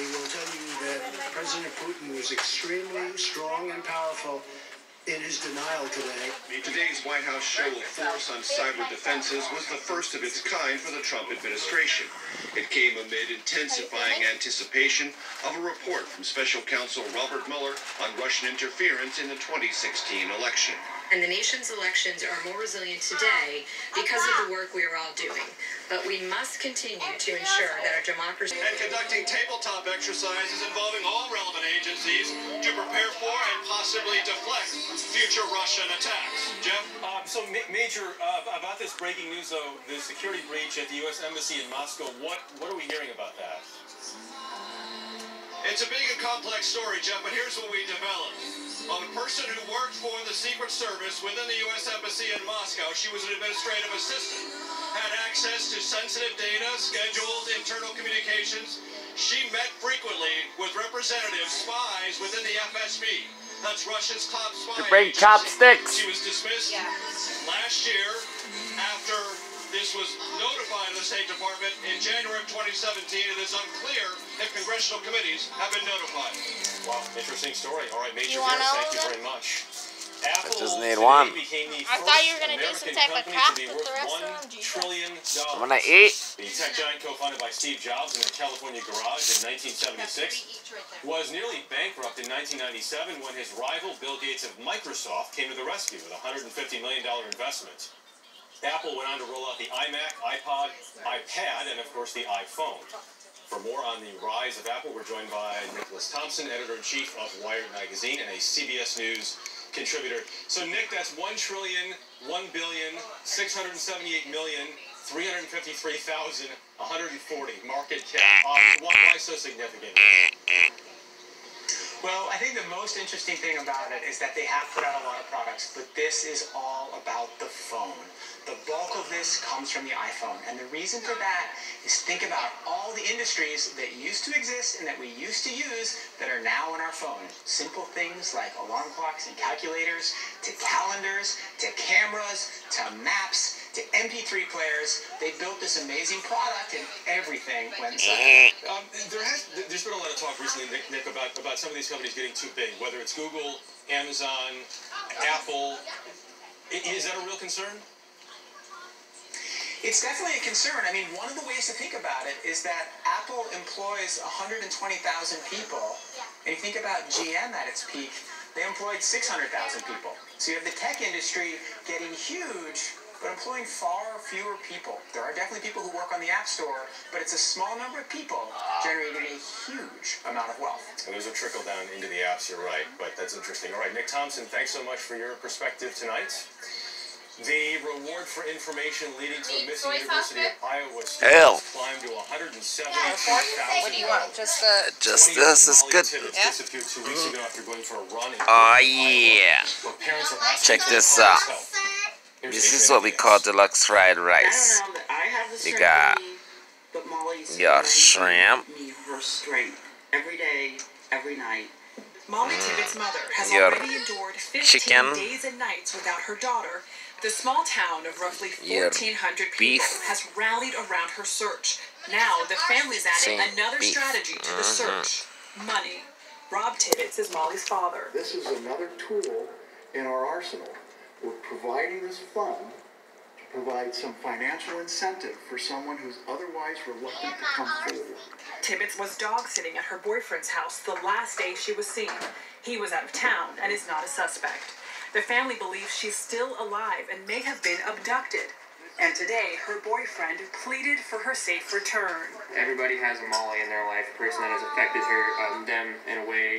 will tell you that President Putin was extremely strong and powerful in his denial today. Today's White House show of force on cyber defenses was the first of its kind for the Trump administration. It came amid intensifying anticipation of a report from Special Counsel Robert Mueller on Russian interference in the 2016 election. And the nation's elections are more resilient today because of the work we are all doing. But we must continue to ensure that our democracy... And conducting tabletop exercises involving all relevant agencies to prepare for and possibly deflect future Russian attacks. Jeff? Major, about this breaking news, though, the security breach at the U.S. Embassy in Moscow, what are we hearing about that? It's a big and complex story, Jeff, but here's what we developed. A person who worked for the Secret Service within the U.S. Embassy in Moscow, she was an administrative assistant, had access to sensitive data, schedules, internal communications. She met frequently with representatives, spies within the FSB. That's Russia's top spy Bring agency. Chopsticks. She was dismissed last year after this was notified of the State Department in January of 2017. It is unclear if congressional committees have been notified. Wow, interesting story. All right, Major Harris, thank you very much. Apple just need one. became the I first thought you were gonna do American some type of company craft to be with the worth rest of them. $1 trillion. I'm gonna eat. The tech giant, co-founded by Steve Jobs in a California garage in 1976, was nearly bankrupt in 1997 when his rival Bill Gates of Microsoft came to the rescue with a $150 million investment. Apple went on to roll out the iMac, iPod, iPad, and of course the iPhone. For more on the rise of Apple, we're joined by Nicholas Thompson, editor-in-chief of Wired Magazine and a CBS News contributor. So, Nick, that's $1,1,678,353,140 market cap. Why so significant? Well, I think the most interesting thing about it is that they have put out a lot of products, but this is all about the phone. The bulk of this comes from the iPhone, and the reason for that is think about all the industries that used to exist and that we used to use that are now in our phone. Simple things like alarm clocks and calculators, to calendars, to cameras, to maps, to MP3 players. They built this amazing product and everything went inside. There's been a lot of talk recently, Nick, about some of these companies getting too big, whether it's Google, Amazon, Apple. Is that a real concern? It's definitely a concern. I mean, one of the ways to think about it is that Apple employs 120,000 people. And you think about GM at its peak, they employed 600,000 people. So you have the tech industry getting huge, but employing far fewer people. There are definitely people who work on the App Store, but it's a small number of people generating a huge amount of wealth. And there's a trickle down into the apps, you're right, but that's interesting. All right, Nick Thompson, thanks so much for your perspective tonight. The reward for information leading to a missing University of Iowa student climbed to $172,000. What do you want? Just the... Just this is good. Disappeared 2 weeks ago after going for a run. Oh yeah. Check this out. This is what we call deluxe fried rice. You got your shrimp, every day, every night. Molly Tibbetts' mother has your already endured 15 chicken, days and nights without her daughter. The small town of roughly 1,400 people has rallied around her search. Now the family's adding another strategy to the search: money. Rob Tibbetts is Molly's father. This is another tool in our arsenal. We're providing this fund to provide some financial incentive for someone who's otherwise reluctant to come forward. Tibbetts was dog sitting at her boyfriend's house the last day she was seen. He was out of town and is not a suspect. The family believes she's still alive and may have been abducted. And today, her boyfriend pleaded for her safe return. Everybody has a Molly in their life, a person that has affected them in a way.